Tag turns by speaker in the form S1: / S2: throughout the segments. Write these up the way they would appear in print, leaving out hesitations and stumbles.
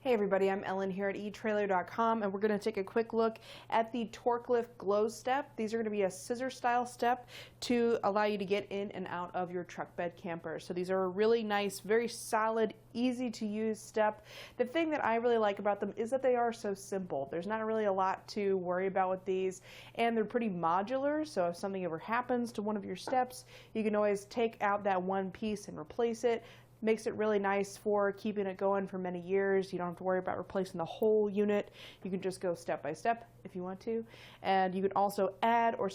S1: Hey everybody, I'm Ellen here at Etrailer Dot Com, and we're going to take a quick look at the TorkLift GlowStep. These are going to be a scissor style step to allow you to get in and out of your truck bed camper. So these are a really nice, very solid, easy to use step. The thing that I really like about them is that they are so simple. There's not really a lot to worry about with these, and they're pretty modular, so if something ever happens to one of your steps, you can always take out that one piece and replace it. Makes it really nice for keeping it going for many years. You don't have to worry about replacing the whole unit. You can just go step by step if you want to. And you can also add or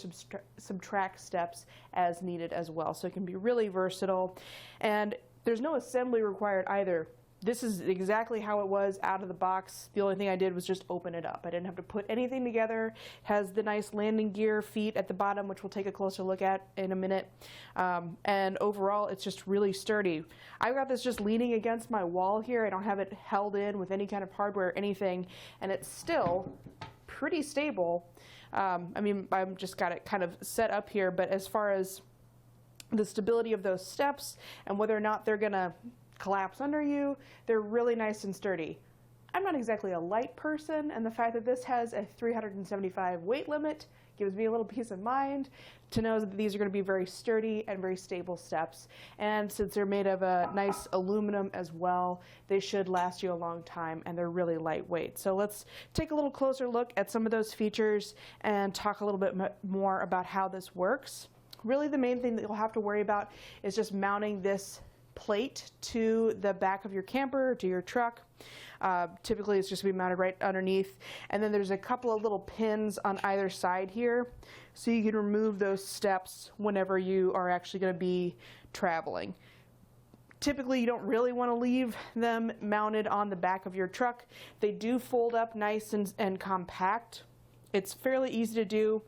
S1: subtract steps as needed as well. So it can be really versatile. And there's no assembly required either. This is exactly how it was out of the box. The only thing I did was just open it up. I didn't have to put anything together. It has the nice landing gear feet at the bottom, which we'll take a closer look at in a minute. And overall, it's just really sturdy. I've got this just leaning against my wall here. I don't have it held in with any kind of hardware or anything, and it's still pretty stable. I mean, I've just got it kind of set up here, but as far as the stability of those steps and whether or not they're gonna collapse under you, they're really nice and sturdy. I'm not exactly a light person, and the fact that this has a 375 weight limit gives me a little peace of mind to know that these are going to be very sturdy and very stable steps. And since they're made of a nice aluminum as well, they should last you a long time, and they're really lightweight. So let's take a little closer look at some of those features and talk a little bit more about how this works. Really, the main thing that you'll have to worry about is just mounting this plate to the back of your camper, to your truck. Typically it's just going to be mounted right underneath, and then there's a couple of little pins on either side here, so you can remove those steps whenever you are actually going to be traveling. Typically you don't really want to leave them mounted on the back of your truck. They do fold up nice and compact. It's fairly easy to do.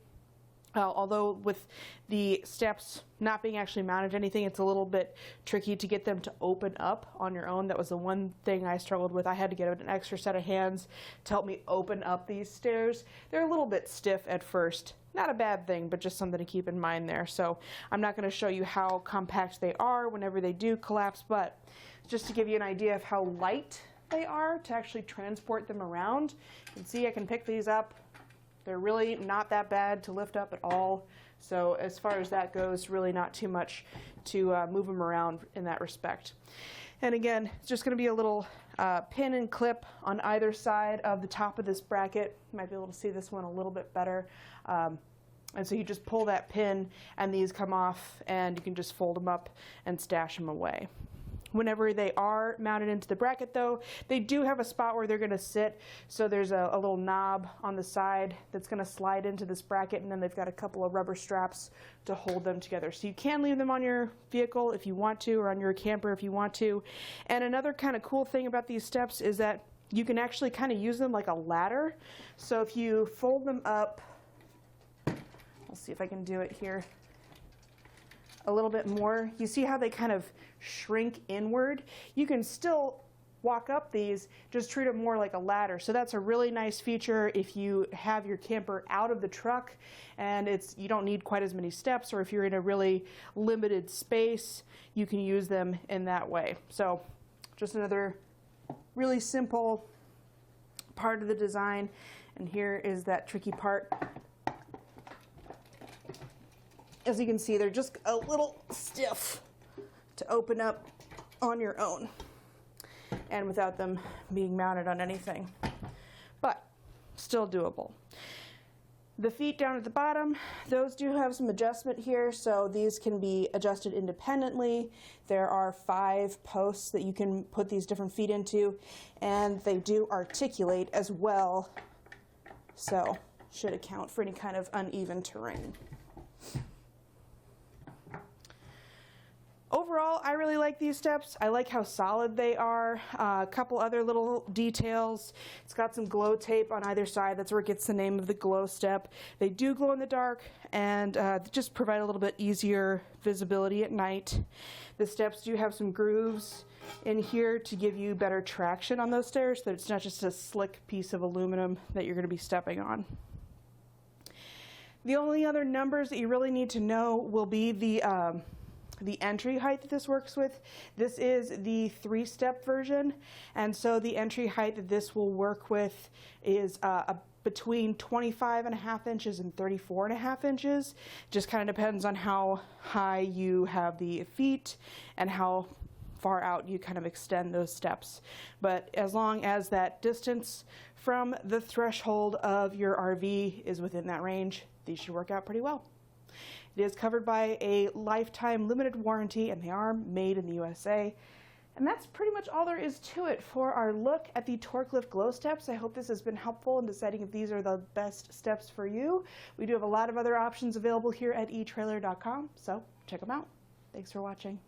S1: Although with the steps not being actually mounted to anything, it's a little bit tricky to get them to open up on your own. That was the one thing I struggled with. I had to get an extra set of hands to help me open up these stairs. They're a little bit stiff at first. Not a bad thing, but just something to keep in mind there. So I'm not going to show you how compact they are whenever they do collapse, but just to give you an idea of how light they are to actually transport them around. You can see I can pick these up. They're really not that bad to lift up at all. So as far as that goes, really not too much to move them around in that respect. And again, it's just going to be a little pin and clip on either side of the top of this bracket. You might be able to see this one a little bit better. And so you just pull that pin and these come off, and you can just fold them up and stash them away. Whenever they are mounted into the bracket though, they do have a spot where they're going to sit. So there's a little knob on the side that's going to slide into this bracket, and then they've got a couple of rubber straps to hold them together. So you can leave them on your vehicle if you want to, or on your camper if you want to. And another kind of cool thing about these steps is that you can actually kind of use them like a ladder. So if you fold them up, I'll see if I can do it here a little bit more. You see how they kind of shrink inward? You can still walk up these, just treat it more like a ladder. So that's a really nice feature if you have your camper out of the truck and you don't need quite as many steps, or if you're in a really limited space, you can use them in that way. So just another really simple part of the design. And here is that tricky part. As you can see, they're just a little stiff to open up on your own and without them being mounted on anything, but still doable. The feet down at the bottom, those do have some adjustment here, so these can be adjusted independently. There are 5 posts that you can put these different feet into, and they do articulate as well, so should account for any kind of uneven terrain. Overall, I really like these steps. I like how solid they are. A couple other little details. It's got some glow tape on either side. That's where it gets the name of the GlowStep. They do glow in the dark and just provide a little bit easier visibility at night. The steps do have some grooves in here to give you better traction on those stairs, so that it's not just a slick piece of aluminum that you're going to be stepping on. The only other numbers that you really need to know will be the the entry height that this works with. This is the 3-step version, and so the entry height that this will work with is between 25.5 inches and 34.5 inches. Just kind of depends on how high you have the feet and how far out you kind of extend those steps. But as long as that distance from the threshold of your RV is within that range, these should work out pretty well. It is covered by a lifetime limited warranty, and they are made in the USA. And that's pretty much all there is to it for our look at the TorkLift GlowSteps. I hope this has been helpful in deciding if these are the best steps for you. We do have a lot of other options available here at Etrailer.com, so check them out. Thanks for watching.